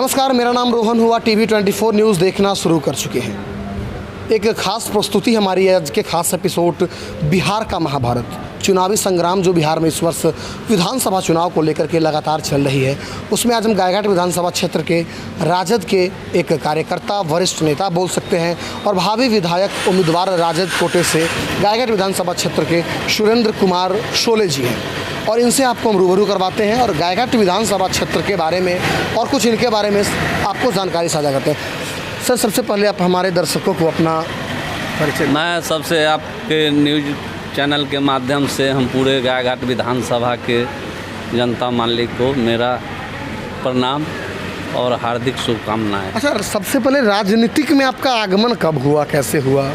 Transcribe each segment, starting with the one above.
नमस्कार, मेरा नाम रोहन हुआ। टीवी 24 न्यूज़ देखना शुरू कर चुके हैं। एक खास प्रस्तुति हमारी आज के खास एपिसोड बिहार का महाभारत, चुनावी संग्राम जो बिहार में इस वर्ष विधानसभा चुनाव को लेकर के लगातार चल रही है, उसमें आज हम गायघाट विधानसभा क्षेत्र के राजद के एक कार्यकर्ता, वरिष्ठ नेता बोल सकते हैं और भावी विधायक उम्मीदवार राजद कोटे से गायघाट विधानसभा क्षेत्र के सुरेंद्र कुमार शोले जी हैं और इनसे आपको हम रूबरू करवाते हैं और गायघाट विधानसभा क्षेत्र के बारे में और कुछ इनके बारे में आपको जानकारी साझा करते हैं। सर, सबसे पहले आप हमारे दर्शकों को अपना परिचय। मैं सबसे आपके न्यूज़ चैनल के माध्यम से हम पूरे गायघाट विधानसभा के जनता मालिक को मेरा प्रणाम और हार्दिक शुभकामनाएं। अच्छा, सबसे पहले राजनीतिक में आपका आगमन कब हुआ, कैसे हुआ?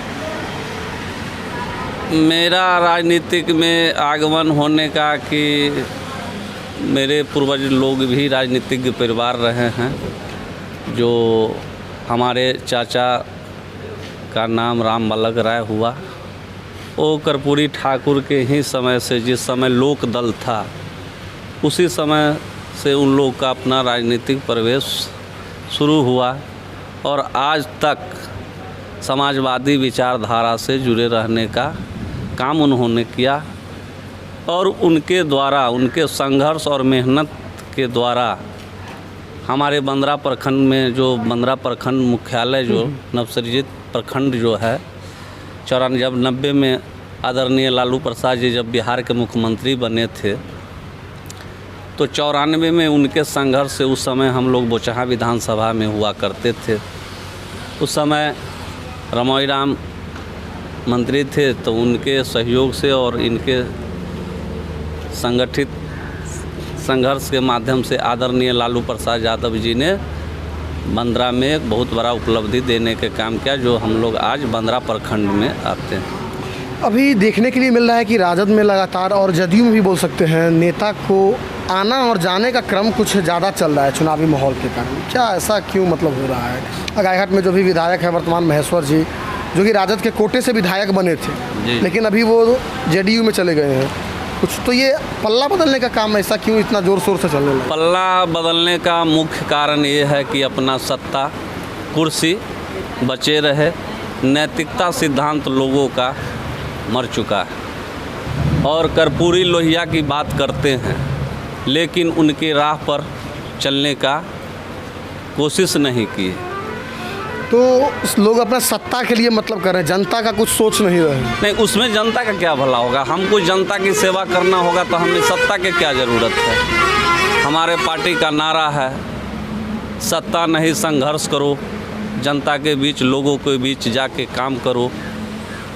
मेरा राजनीतिक में आगमन होने का कि मेरे पूर्वज लोग भी राजनीतिक परिवार रहे हैं। जो हमारे चाचा का नाम राम बालक राय हुआ, वो कर्पूरी ठाकुर के ही समय से, जिस समय लोक दल था, उसी समय से उन लोग का अपना राजनीतिक प्रवेश शुरू हुआ और आज तक समाजवादी विचारधारा से जुड़े रहने का काम उन्होंने किया और उनके द्वारा, उनके संघर्ष और मेहनत के द्वारा हमारे बंदरा प्रखंड में, जो बंदरा प्रखंड मुख्यालय जो नवसृजित प्रखंड जो है, 94 में आदरणीय लालू प्रसाद जी जब बिहार के मुख्यमंत्री बने थे तो 94 में उनके संघर्ष से उस समय हम लोग बोचहा विधानसभा में हुआ करते थे। उस समय रमोई राम मंत्री थे, तो उनके सहयोग से और इनके संगठित संघर्ष के माध्यम से आदरणीय लालू प्रसाद यादव जी ने बंदरा में एक बहुत बड़ा उपलब्धि देने के काम किया, जो हम लोग आज बंदरा प्रखंड में आते हैं। अभी देखने के लिए मिल रहा है कि राजद में लगातार और जदयू में भी बोल सकते हैं नेता को आना और जाने का क्रम कुछ ज़्यादा चल रहा है चुनावी माहौल के कारण। क्या ऐसा क्यों मतलब हो रहा है? गायघाट में जो भी विधायक है वर्तमान महेश्वर जी, जो कि राजद के कोटे से विधायक बने थे, लेकिन अभी वो जदयू में चले गए हैं कुछ, तो ये पल्ला बदलने का काम ऐसा क्यों इतना ज़ोर शोर से चलने लगा? पल्ला बदलने का मुख्य कारण ये है कि अपना सत्ता कुर्सी बचे रहे। नैतिकता सिद्धांत लोगों का मर चुका है और कर्पूरी लोहिया की बात करते हैं, लेकिन उनके राह पर चलने का कोशिश नहीं की। तो लोग अपना सत्ता के लिए मतलब कर रहे हैं, जनता का कुछ सोच नहीं रहे। नहीं, उसमें जनता का क्या भला होगा? हमको जनता की सेवा करना होगा तो हमें सत्ता की क्या ज़रूरत है? हमारे पार्टी का नारा है, सत्ता नहीं संघर्ष करो, जनता के बीच, लोगों के बीच जाके काम करो,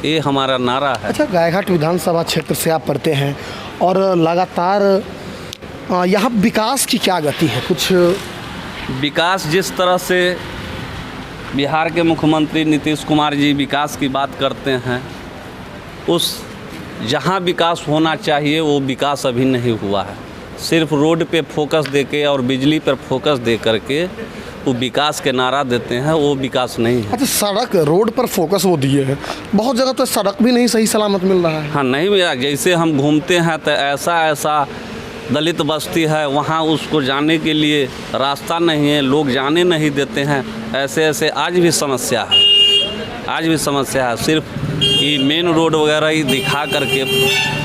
ये हमारा नारा है। अच्छा, गायघाट विधानसभा क्षेत्र से आप पढ़ते हैं और लगातार यहाँ विकास की क्या गति है? कुछ विकास जिस तरह से बिहार के मुख्यमंत्री नीतीश कुमार जी विकास की बात करते हैं, उस जहाँ विकास होना चाहिए वो विकास अभी नहीं हुआ है। सिर्फ रोड पे फोकस देके और बिजली पर फोकस दे करके वो विकास के नारा देते हैं, वो विकास नहीं है। अच्छा, सड़क, रोड पर फोकस वो दिए हैं, बहुत जगह तो सड़क भी नहीं सही सलामत मिल रहा है। हाँ, नहीं मिला। जैसे हम घूमते हैं तो ऐसा दलित बस्ती है, वहाँ उसको जाने के लिए रास्ता नहीं है, लोग जाने नहीं देते हैं। ऐसे आज भी समस्या है, आज भी समस्या है। सिर्फ ये मेन रोड वगैरह ही दिखा करके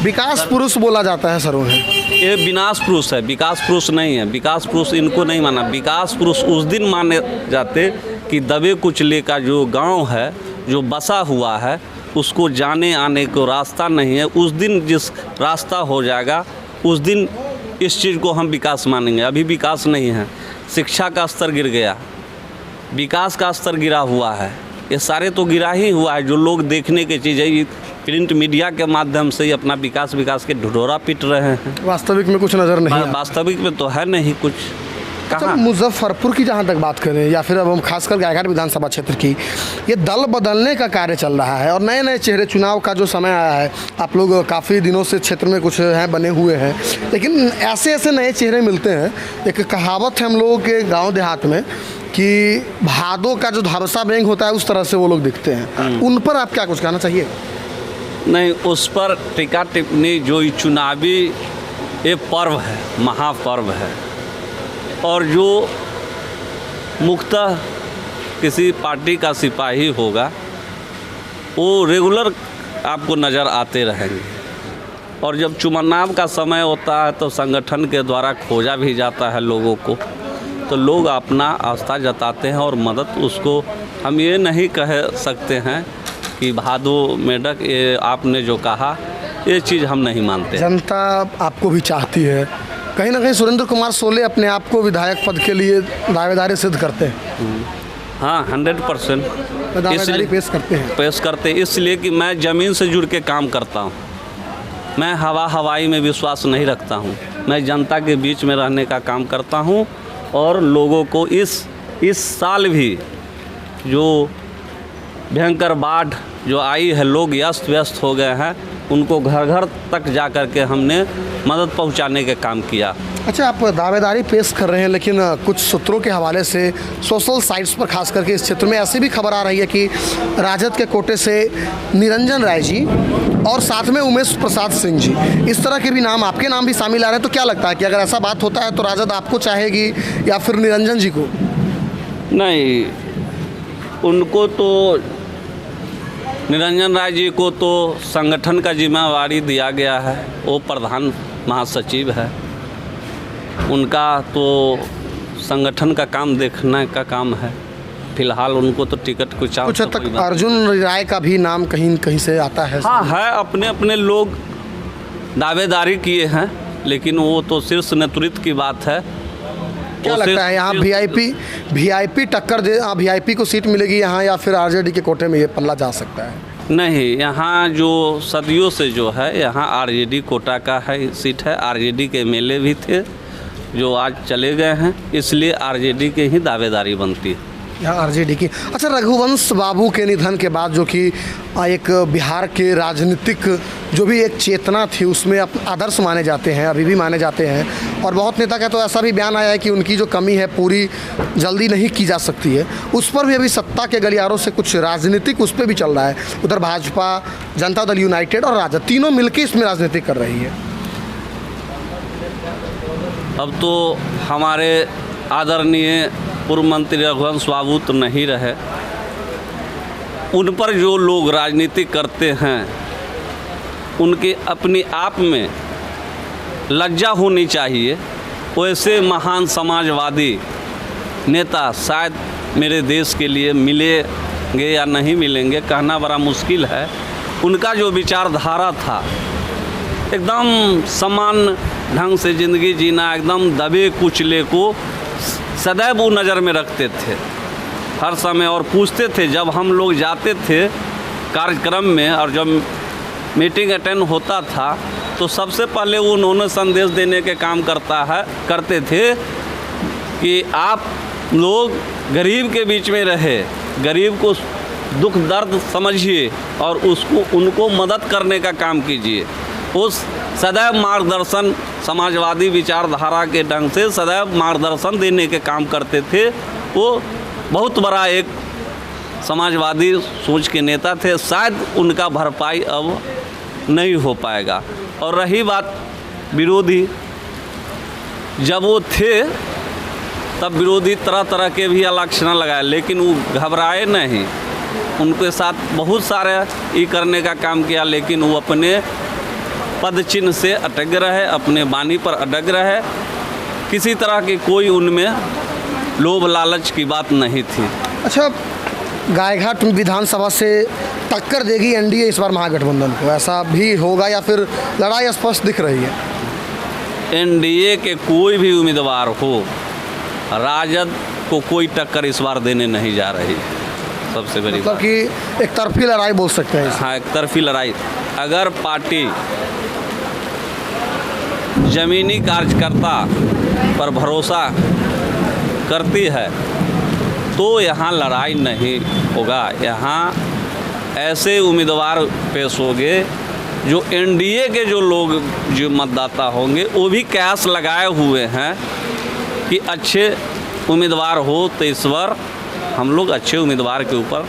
विकास पुरुष बोला जाता है सर उन्हें। ये विनाश पुरुष है, विकास पुरुष नहीं है। विकास पुरुष इनको नहीं माना। विकास पुरुष उस दिन माने जाते कि दबे कुचले का जो गांव है, जो बसा हुआ है, उसको जाने आने को रास्ता नहीं है। उस दिन जिस रास्ता हो जाएगा, उस दिन इस चीज़ को हम विकास मानेंगे। अभी विकास नहीं है। शिक्षा का स्तर गिर गया, विकास का स्तर गिरा हुआ है, ये सारे तो गिरा ही हुआ है। जो लोग देखने की चीज़ है, प्रिंट मीडिया के माध्यम से ही अपना विकास के ढिढोरा पीट रहे हैं। वास्तविक में कुछ नज़र नहीं, वास्तविक में तो है नहीं कुछ। अच्छा, मुजफ्फरपुर की जहाँ तक बात करें या फिर अब हम खासकर गायघाट विधानसभा क्षेत्र की, ये दल बदलने का कार्य चल रहा है और नए नए चेहरे, चुनाव का जो समय आया है, आप लोग काफ़ी दिनों से क्षेत्र में कुछ हैं बने हुए हैं, लेकिन ऐसे नए चेहरे मिलते हैं। एक कहावत है हम लोगों के गाँव देहात में कि भादों का जो धावसा बेंग होता है, उस तरह से वो लोग दिखते हैं। उन पर आप क्या कुछ कहना चाहिए? नहीं, उस पर टीका टिप्पणी, जो चुनावी ये पर्व है, महापर्व है, और जो मुख्यतः किसी पार्टी का सिपाही होगा, वो रेगुलर आपको नज़र आते रहेंगे। और जब चुनाव का समय होता है तो संगठन के द्वारा खोजा भी जाता है लोगों को, तो लोग अपना आस्था जताते हैं और मदद उसको हम ये नहीं कह सकते हैं कि भादो मेढक ये आपने जो कहा ये चीज़ हम नहीं मानते। जनता आपको भी चाहती है, कहीं ना कहीं सुरेंद्र कुमार सोले अपने आप को विधायक पद के लिए दावेदारी सिद्ध करते हैं। हाँ, 100% दावेदारी पेश करते हैं। पेश करते इसलिए कि मैं ज़मीन से जुड़ के काम करता हूँ। मैं हवाई में विश्वास नहीं रखता हूँ। मैं जनता के बीच में रहने का काम करता हूँ और लोगों को इस साल भी जो भयंकर बाढ़ जो आई है, लोग अस्त व्यस्त हो गए हैं, उनको घर घर तक जा कर के हमने मदद पहुंचाने के काम किया। अच्छा, आप दावेदारी पेश कर रहे हैं, लेकिन कुछ सूत्रों के हवाले से सोशल साइट्स पर खास करके इस क्षेत्र में ऐसी भी खबर आ रही है कि राजद के कोटे से निरंजन राय जी और साथ में उमेश प्रसाद सिंह जी, इस तरह के भी नाम, आपके नाम भी शामिल आ रहे हैं। तो क्या लगता है कि अगर ऐसा बात होता है तो राजद आपको चाहेगी या फिर निरंजन जी को? नहीं, उनको तो निरंजन राय जी को तो संगठन का जिम्मेवारी दिया गया है, वो प्रधान महासचिव है, उनका तो संगठन का काम देखने का काम है। फिलहाल उनको तो टिकट कुछ हद तक अर्जुन राय का भी नाम कहीं कहीं से आता है। हाँ है, अपने अपने लोग दावेदारी किए हैं, लेकिन वो तो शीर्ष नेतृत्व की बात है। क्या लगता है यहाँ वीआईपी टक्कर दे, वीआईपी को सीट मिलेगी यहाँ या फिर आरजेडी के कोटे में ये पल्ला जा सकता है? नहीं, यहाँ जो सदियों से जो है यहाँ आरजेडी कोटा का है सीट है। आरजेडी के एमएलए भी थे जो आज चले गए हैं, इसलिए आरजेडी के ही दावेदारी बनती है यहाँ आरजेडी की। अच्छा, रघुवंश बाबू के निधन के बाद जो कि एक बिहार के राजनीतिक जो भी एक चेतना थी उसमें आदर्श माने जाते हैं, अभी भी माने जाते हैं, और बहुत नेता का तो ऐसा भी बयान आया है कि उनकी जो कमी है पूरी जल्दी नहीं की जा सकती है। उस पर भी अभी सत्ता के गलियारों से कुछ राजनीतिक उस पर भी चल रहा है। उधर भाजपा, जनता दल यूनाइटेड और राजद तीनों मिलकर इसमें राजनीति कर रही है। अब तो हमारे आदरणीय पूर्व मंत्री रघुवंश बाबू तो नहीं रहे, उन पर जो लोग राजनीति करते हैं उनके अपने आप में लज्जा होनी चाहिए। वैसे महान समाजवादी नेता शायद मेरे देश के लिए मिलेंगे या नहीं मिलेंगे, कहना बड़ा मुश्किल है। उनका जो विचारधारा था, एकदम समान ढंग से ज़िंदगी जीना, एकदम दबे कुचले को सदैव वो नज़र में रखते थे हर समय, और पूछते थे जब हम लोग जाते थे कार्यक्रम में और जब मीटिंग अटेंड होता था तो सबसे पहले उन्होंने संदेश देने के काम करते थे कि आप लोग गरीब के बीच में रहे, गरीब को दुख दर्द समझिए और उनको मदद करने का काम कीजिए। उस सदैव मार्गदर्शन, समाजवादी विचारधारा के ढंग से सदैव मार्गदर्शन देने के काम करते थे। वो बहुत बड़ा एक समाजवादी सोच के नेता थे। शायद उनका भरपाई अब नहीं हो पाएगा। और रही बात विरोधी, जब वो थे तब विरोधी तरह तरह के भी आलोचना लगाए, लेकिन वो घबराए नहीं। उनके साथ बहुत सारे ये करने का काम किया, लेकिन वो अपने पद चिन्ह से अटक रहे, अपने बानी पर अटक रहे। किसी तरह की कोई उनमें लोभ लालच की बात नहीं थी। अच्छा, गायघाट विधानसभा से टक्कर देगी एनडीए इस बार महागठबंधन को, ऐसा भी होगा या फिर लड़ाई स्पष्ट दिख रही है? एनडीए के कोई भी उम्मीदवार हो, राजद को कोई टक्कर इस बार देने नहीं जा रही। सबसे बड़ी मतलब कि एक तरफी लड़ाई बोल सकते हैं। हाँ, एक तरफी लड़ाई। अगर पार्टी ज़मीनी कार्यकर्ता पर भरोसा करती है तो यहाँ लड़ाई नहीं होगा। यहाँ ऐसे उम्मीदवार पेश होंगे जो एनडीए के जो लोग, जो मतदाता होंगे, वो भी कयास लगाए हुए हैं कि अच्छे उम्मीदवार हो। तो इस बार हम लोग अच्छे उम्मीदवार के ऊपर,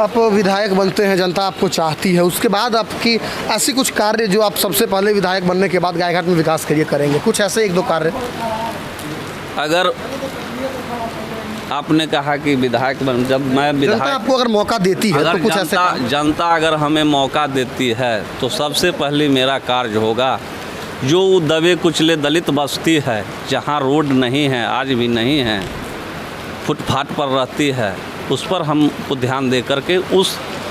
आप विधायक बनते हैं, जनता आपको चाहती है, उसके बाद आपकी ऐसी कुछ कार्य जो आप सबसे पहले विधायक बनने के बाद गायघाट में विकास के लिए करेंगे, कुछ ऐसे एक दो कार्य? अगर आपने कहा कि विधायक बन, जब मैं जनता विधायक, आपको अगर मौका देती है तो अगर कुछ ऐसे जनता अगर हमें मौका देती है तो सबसे पहले मेरा कार्य होगा जो दबे कुचले दलित बस्ती है, जहाँ रोड नहीं है, आज भी नहीं है, फुटपाथ पर रहती है, उस पर हमको ध्यान दे करके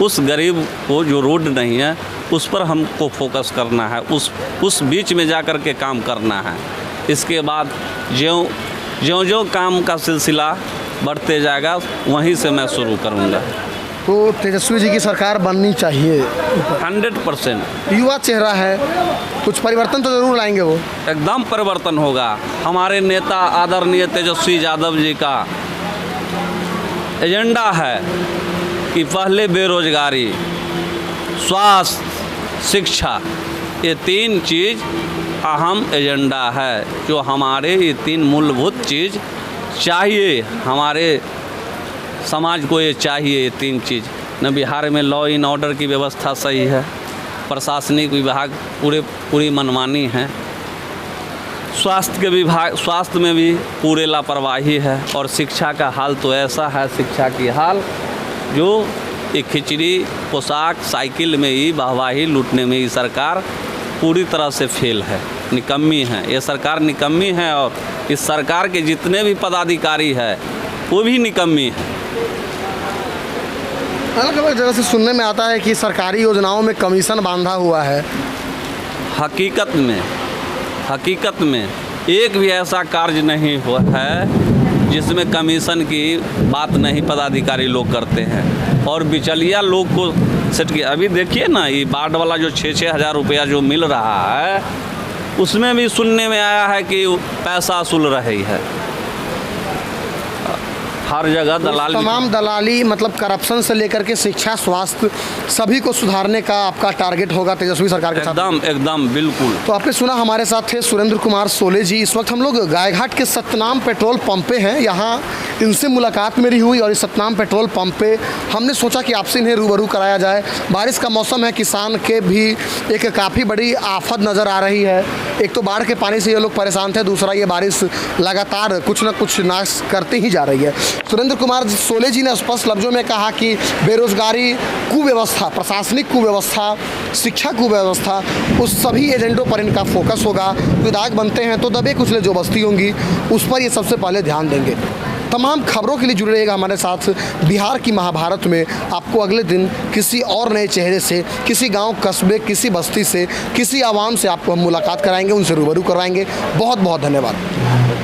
उस गरीब को जो रोड नहीं है उस पर हमको फोकस करना है, उस बीच में जा कर के काम करना है। इसके बाद ज्यों काम का सिलसिला बढ़ते जाएगा वहीं से मैं शुरू करूँगा। तो तेजस्वी जी की सरकार बननी चाहिए। 100% युवा चेहरा है, कुछ परिवर्तन तो जरूर लाएंगे वो। एकदम परिवर्तन होगा। हमारे नेता आदरणीय तेजस्वी यादव जी का एजेंडा है कि पहले बेरोजगारी, स्वास्थ्य, शिक्षा, ये 3 चीज़ अहम एजेंडा है। जो हमारे ये 3 मूलभूत चीज़ चाहिए, हमारे समाज को ये चाहिए, ये 3 चीज़। न बिहार में लॉ इन ऑर्डर की व्यवस्था सही है, प्रशासनिक विभाग पूरी मनमानी है, स्वास्थ्य में भी पूरे लापरवाही है, और शिक्षा का हाल तो ऐसा है, शिक्षा की हाल जो एक खिचड़ी, पोशाक, साइकिल में ही वाहवाही लूटने में ही सरकार पूरी तरह से फेल है, निकम्मी है। ये सरकार निकम्मी है और इस सरकार के जितने भी पदाधिकारी हैं वो भी निकम्मी है। अलग अलग जगह से सुनने में आता है कि सरकारी योजनाओं में कमीशन बांधा हुआ है। हकीकत में एक भी ऐसा कार्य नहीं हुआ है जिसमें कमीशन की बात नहीं पदाधिकारी लोग करते हैं, और बिचौलिया लोग को सेट किया। अभी देखिए ना, ये बाढ़ वाला जो 6-6 हज़ार रुपया जो मिल रहा है, उसमें भी सुनने में आया है कि पैसा वसूल रही है। हर जगह दलाली, तमाम दलाली, मतलब करप्शन से लेकर के शिक्षा, स्वास्थ्य, सभी को सुधारने का आपका टारगेट होगा तेजस्वी सरकार के साथ। एकदम बिल्कुल। तो आपने सुना, हमारे साथ थे सुरेंद्र कुमार सोले जी। इस वक्त हम लोग गायघाट के सतनाम पेट्रोल पंप पे हैं। यहाँ इनसे मुलाकात मेरी हुई और इस सतनाम पेट्रोल पंप पे हमने सोचा कि आपसे इन्हें रूबरू कराया जाए। बारिश का मौसम है, किसान के भी एक काफ़ी बड़ी आफत नज़र आ रही है। एक तो बाढ़ के पानी से ये लोग परेशान थे, दूसरा ये बारिश लगातार कुछ न कुछ नाश करती ही जा रही है। सुरेंद्र कुमार सोले जी ने स्पष्ट लफ्जों में कहा कि बेरोजगारी, कुव्यवस्था, प्रशासनिक कुव्यवस्था, शिक्षा कुव्यवस्था, उस सभी एजेंडों पर इनका फोकस होगा। विधायक बनते हैं तो दबे कुचले जो बस्ती होंगी उस पर ये सबसे पहले ध्यान देंगे। तमाम खबरों के लिए जुड़े रहेगा हमारे साथ। बिहार की महाभारत में आपको अगले दिन किसी और नए चेहरे से, किसी गांव, कस्बे, किसी बस्ती से, किसी आवाम से आपको हम मुलाकात कराएंगे, उनसे रूबरू करवाएंगे। बहुत बहुत धन्यवाद।